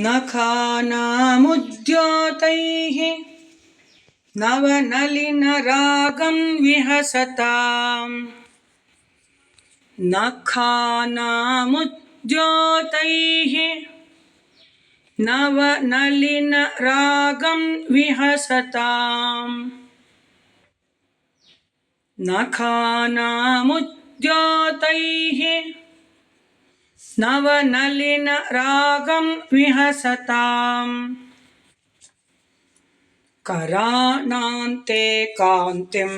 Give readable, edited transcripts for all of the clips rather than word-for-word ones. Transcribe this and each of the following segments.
नखानामुद्योतैः नवनलिनरागं विहसताम् नखानामुद्योतैः नवनलिनरागं विहसताम् नखानामुद्योतैः नवनलिनरागं विहसताम् कराणान्ते कान्तिं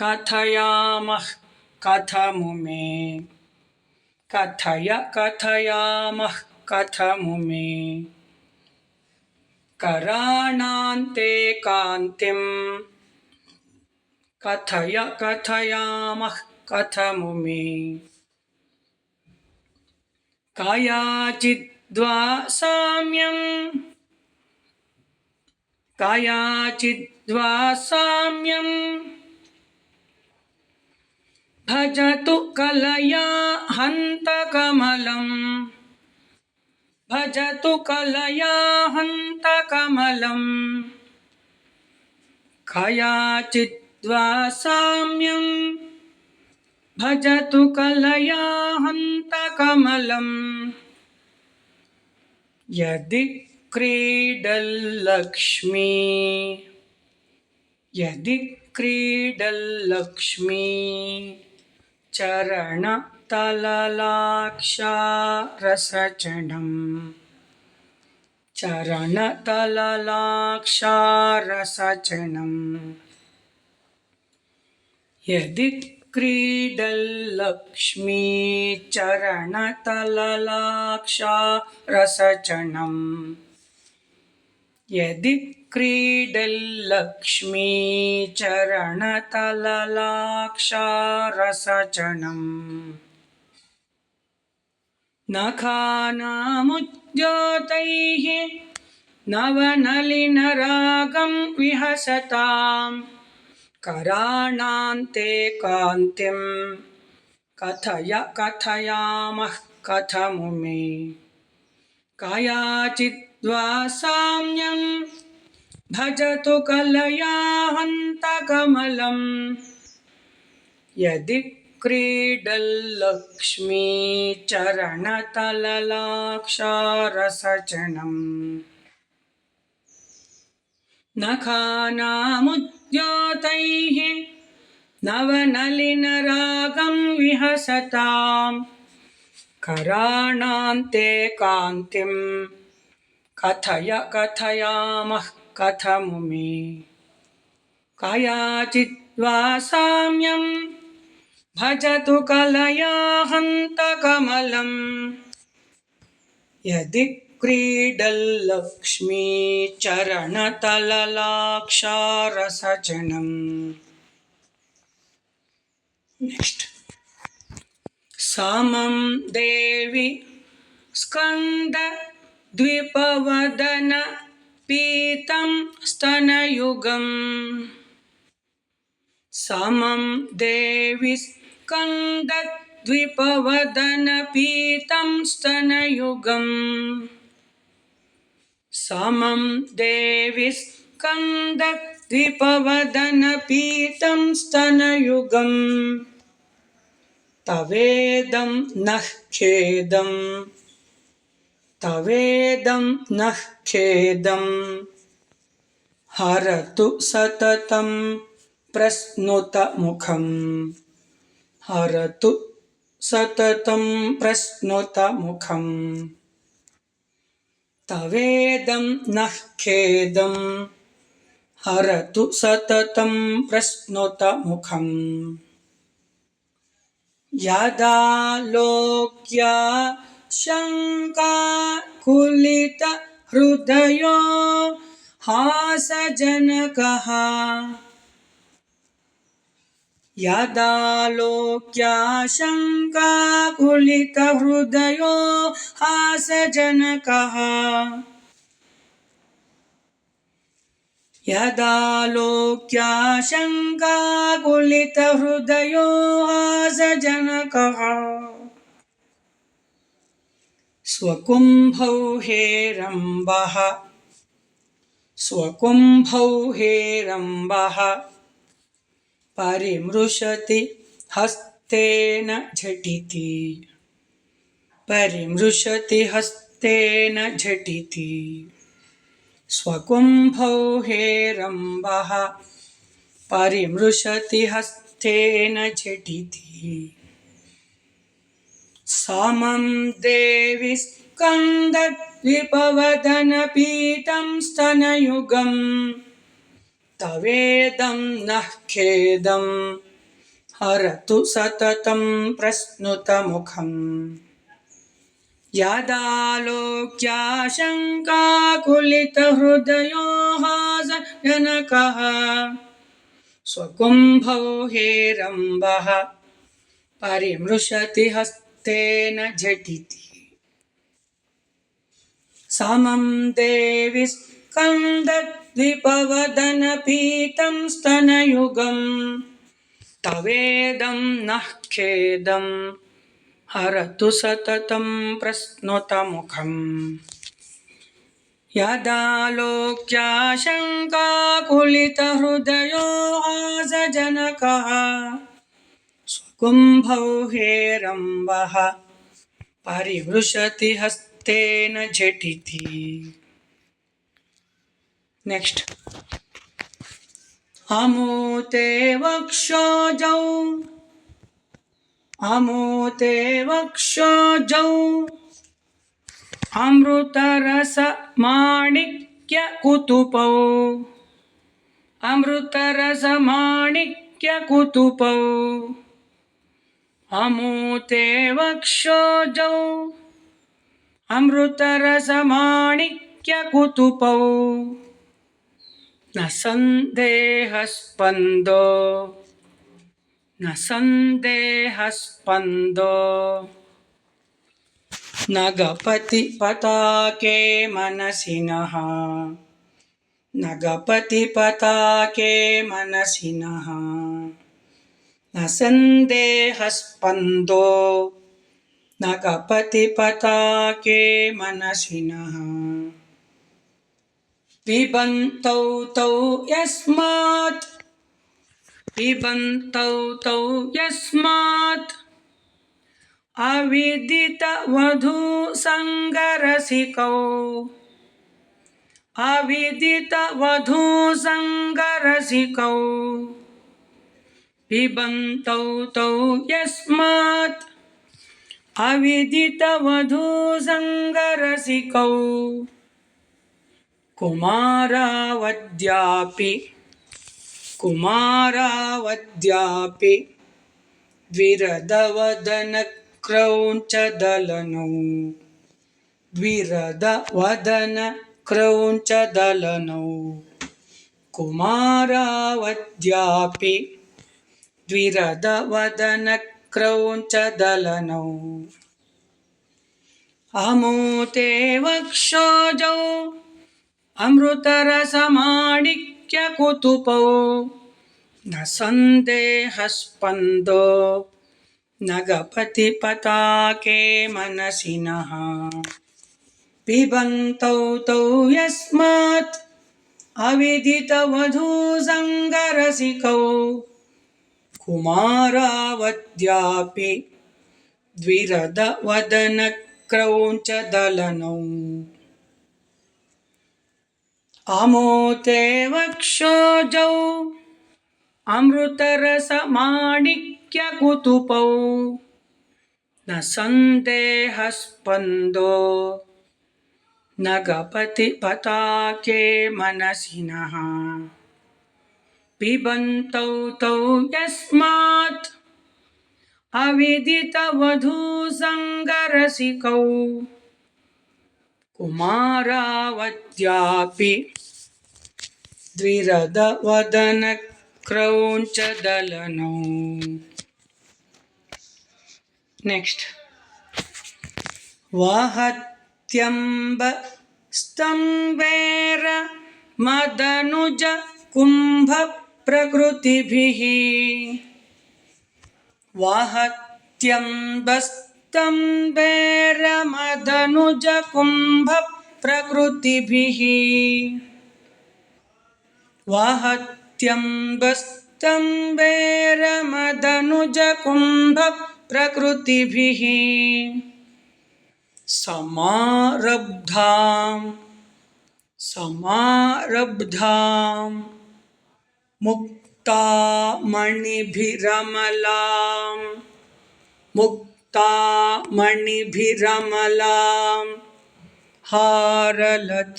कथयामः कथमु मे कथयामः कथमु मे कराणान्ते कान्तिं कथयामः कथमु मे कायाचिद्वा साम्यं भजतु कलया हन्तकमलम् कायाचिद्वा साम्यं भजतु कलया हन्तकमलम् यदि क्रीडल्लक्ष्मी चरणतललाक्षारसचनम् यदि क्रीडल्लक्ष्मी चरणतललाक्षारसचनम् यदि क्रीडल्लक्ष्मी चरणतललाक्षारसचनम् नखानामुद्योतैः नवनलिनरागं विहसताम् कराणान्ते कान्तिं कथयामः कथमु मे कायाचिद्वा साम्यं भजतु कलया हन्तकमलम् यदि क्रीडल्लक्ष्मी चरणतललाक्षारसचनम् नखानामुद्योतैः नवनलिनरागं विहसताम् कराणान्ते कान्तिं कथयामः कथमु मे कायाचिद्वा साम्यं भजतु कलया हन्तकमलम् यदि क्रीडल्लक्ष्मी चरणतललाक्षारसचनम् नेक्स्ट समं देवि स्कन्दद्विपवदन पीतं स्तनयुगम् समं देवि स्कन्दद्विपवदन पीतं स्तनयुगम् समं देवि स्कन्दद्विपवदन पीतं स्तनयुगम् तवेदं नः खेदं हरतु सततं प्रस्नुत मुखम् तवेदं नः खेदं हरतु सततं प्रस्नुत मुखम् यदालोक्या शङ्काकुलितहृदयो हासजनकः यदालोक्या शङ्काकुलितहृदयो हासजनकः यदालोक्याशङ्काकुलितहृदयो हासजनकः स्वकुम्भौ हेरम्बः परिमृशति हस्तेन झटिति स्वकुम्भौ हेरम्बः परिमृशति हस्तेन झटिति समं देवि स्कन्दद्विपवदनपीतं स्तनयुगं तवेदं नः खेदं हरतु सततं प्रस्नुतमुखम् यदालोक्याशङ्काकुलितहृदयो हासजनकः स्वकुम्भौ हेरम्बः परिमृशति हस्तेन झटिति समं देवि स्कन्दद्विपवदनपीतं स्तनयुगं तवेदं नः खेदं हरतु सततं प्रस्नुतमुखम् यदालोक्याशङ्काकुलितहृदयो हासजनकः स्वकुम्भौ हेरम्बः परिमृशति हस्तेन झटिति नेक्स्ट अमूते वक्षोजौ अमृतरसमाणिक्यकुतुपौ अमूते वक्षोजौ अमृतरसमाणिक्यकुतुपौ न सन्देहस्पन्दो नगपति पताके मनसिनः न सन्देहस्पन्दो नगपति पताके मनसिनः पिबन्तौ तौ यस्मात् अविदितवधूसङ्गरसिकौ पिबन्तौ तौ यस्मात् अविदितवधूसङ्गरसिकौ कुमारावद्यापि द्विरदवदनक्रौञ्चदलनौ कुमारावद्यापि द्विरदवदनक्रौञ्चदलनौ अमूते वक्षोजौ अमृतरसमाणिक्यकुतुपौ न सन्देहस्पन्दो नगपति पताके मनसिनः पिबन्तौ तौ यस्मात् अविदितवधूसङ्गरसिकौ कुमारावद्यापि द्विरदवदनक्रौञ्चदलनौ अमूते वक्षोजौ अमृतरसमाणिक्यकुतुपौ न सन्देहस्पन्दो नगपति पताके मनसिनः पिबन्तौ तौ यस्मात् अविदितवधूसङ्गरसिकौ कुमारावद्यापि द्विरदवदनक्रौञ्चदलनौ नेक्स्ट वहत्यम्ब स्तम्भेर मदनुज कुंभ प्रकृतिभिः वाहत्यम्बस्तं वैरमदनुज कुंभ प्रकृतिभिः वाहत्यम्बस्तं वैरमदनुज कुंभ प्रकृतिभिः समारब्धां मुक्तामणिभिरमलां हारलतिकां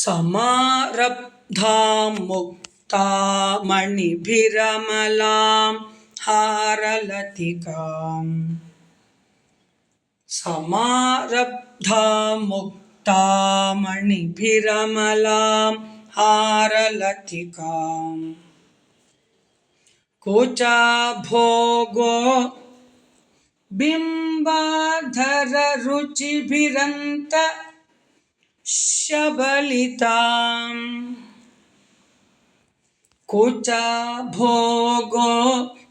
समारब्धां मुक्तामणिभिरमलां हारलतिकां समारब्धां मुक्तामणिभिरमलां हारलतिकां कुचाभोगो बिम्बाधररुचिभिरन्त शबलितां कुचाभोगो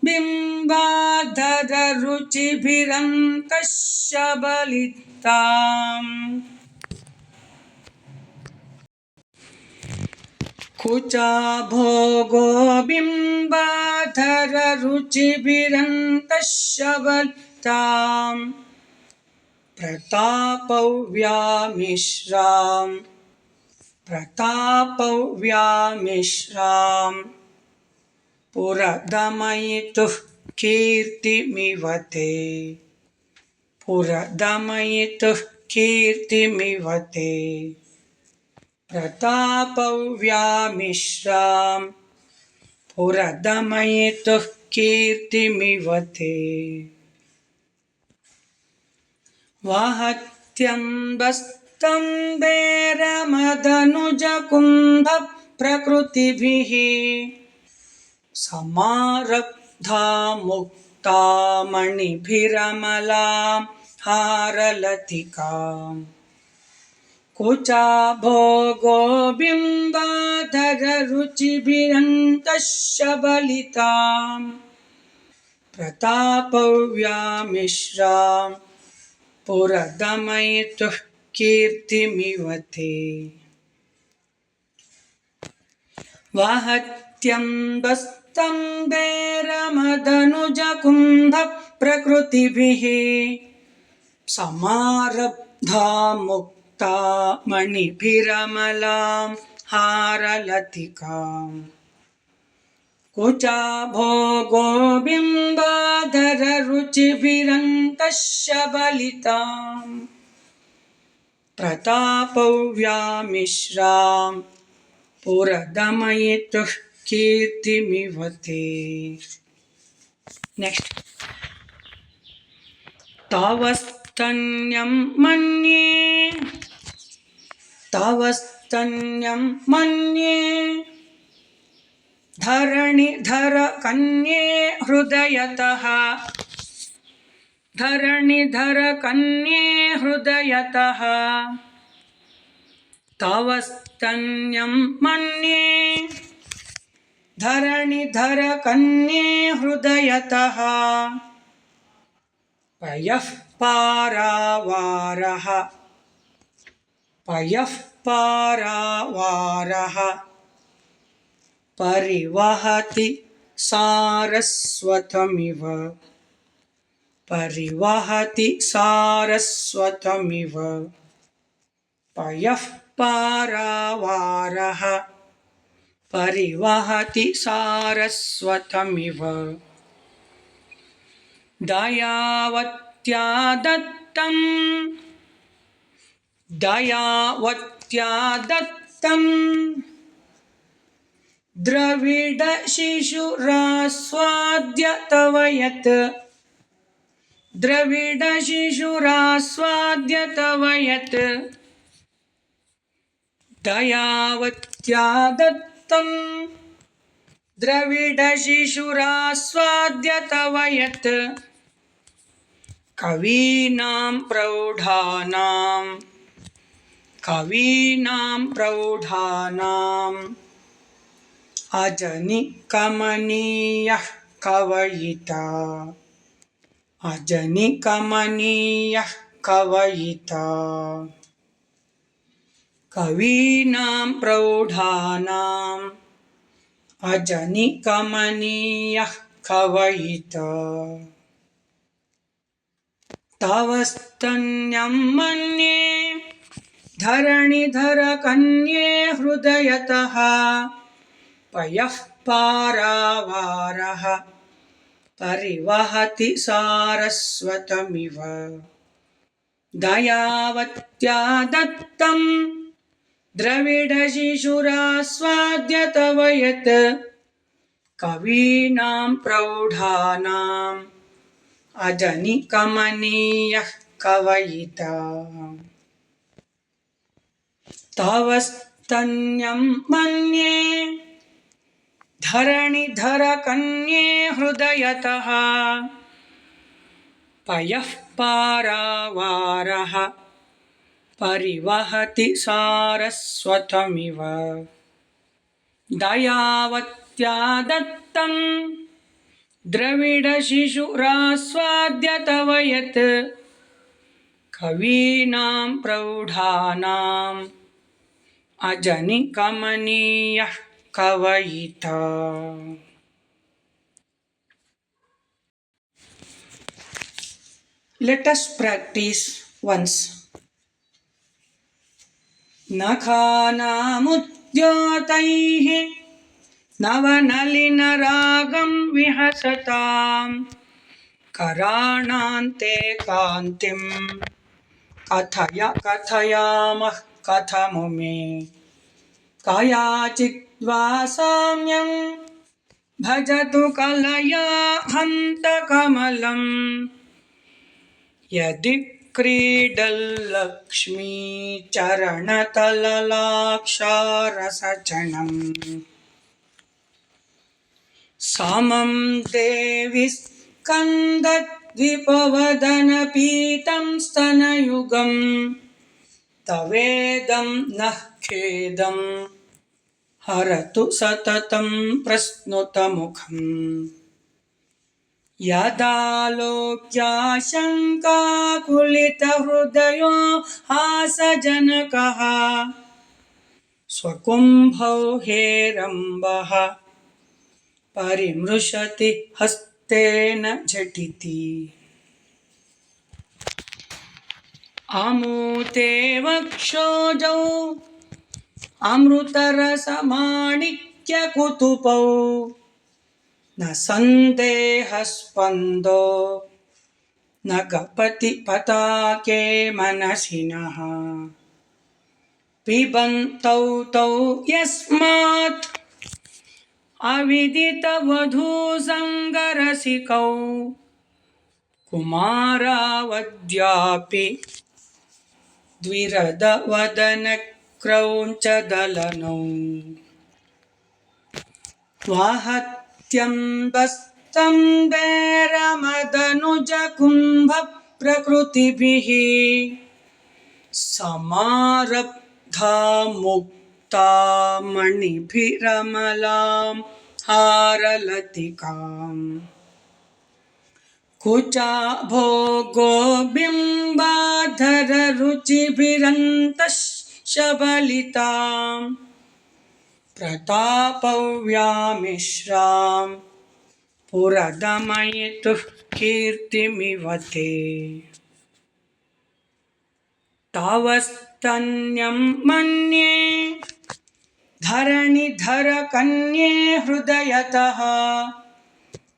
बिम्बाधररुचिभिरन्त शबलितां कुचाभोगो बिम्बाधररुचिभिरन्त शबलितां प्रतापव्यामिश्रां पुरदमयितुः कीर्तिमिवते प्रतापव्यामिश्रां पुरदमयितुः कीर्तिमिवते वाहत्यम्बस्तं वैरमदनुज कुंभ प्रकृतिभिः समारब्धां मुक्तामणिभिरमलां हारलतिकां कुचाभोगो बिम्बाधररुचिभिरन्त शबलितां प्रतापव्यामिश्रां पुरदमयितुः कीर्तिमिवते वाहत्यम्बस्तं वैरमदनुज कुंभ प्रकृतिभिः समारब्धां मुक्तामणिभिरमलां हारलतिकां कुचाभोगो बिम्बाधररुचिभिरन्त शबलितां प्रतापव्यामिश्रां पुरदमयितुः कीर्तिमिवते नेक्स्ट तावस्तन्यं मन्ये धरणिधर कन्ये हृदयतः तावस्तन्यं मन्ये धरणिधर कन्ये हृदयतः पयः पारावारः परिवहति सारस्वतमिव पयः पारावारः परिवहति सारस्वतमिव दयावत्या दत्तं द्रविडशिशुरास्वाद्य तव यत् दयावत्या दत्तं द्रविडशिशुरास्वाद्य तव यत् कवीनां प्रौढानाम् अजनिकमनीयः कवयिता कवीनां प्रौढानाम् अजनिकमनीयः कवयिता तव स्तन्यं मन्ये धरणिधरकन्ये हृदयतः पयः पारावारः परिवहति सारस्वतमिव दयावत्या दत्तं द्रविडशिशुरास्वाद्य तव यत् कवीनां प्रौढानाम् अजनिकमनीयः कवयिता तव स्तन्यं मन्ये धरणिधरकन्ये हृदयतः पयः पारावारः परिवहति सारस्वतमिव दयावत्या दत्तं द्रविडशिशुरास्वाद्य तव यत् कवीनां प्रौढानाम् अजनिकमनीयः कवयिता Let us practice once. नखानामुद्योतैः नवनलिनरागं विहसतां कराणान्ते कान्तिं कथयामः कथमु मे कयाचिद्वा साम्यं भजतु कलया हन्तकमलं यदि क्रीडल्लक्ष्मी चरणतललाक्षारसचणम् समं देवि स्कन्दद्विपवदनपीतं स्तनयुगं तवेदं नः खेदं हरतु सततं प्रस्नुतमुखम् यदालोक्याशङ्काकुलितहृदयो हासजनकः स्वकुम्भौ हेरम्बः परिमृशति हस्तेन झटिति अमूते वक्षोजौ अमृतरसमाणिक्यकुतुपौ न सन्देहस्पन्दो न गपति पताके मनसि नः पिबन्तौ तौ यस्मात् अविदितवधूसङ्गरसिकौ कुमारावद्यापि द्विरदवदनक्रौञ्चदलनौ वाहत्यम्बस्तं वैरमदनुजकुम्भप्रकृतिभिः समारब्धा मुक्ता मणिभिरमलां हारलतिकाम् कुचाभोगोबिम्बाधररुचिभिरन्तशबलितां प्रतापव्यामिश्रां पुरदमयितुः कीर्तिमिव ते तव स्तन्यं मन्ये धरणिधरकन्ये हृदयतः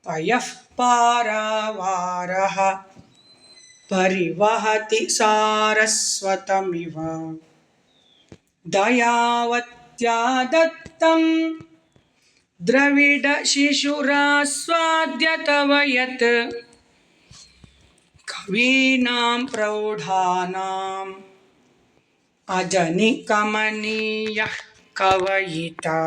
पयः पारावारः परिवहति सारस्वतमिव दयावत्या दत्तं द्रविडशिशुरास्वाद्य तव यत् कवीनां प्रौढानाम् अजनिकमनीयः कवयिता।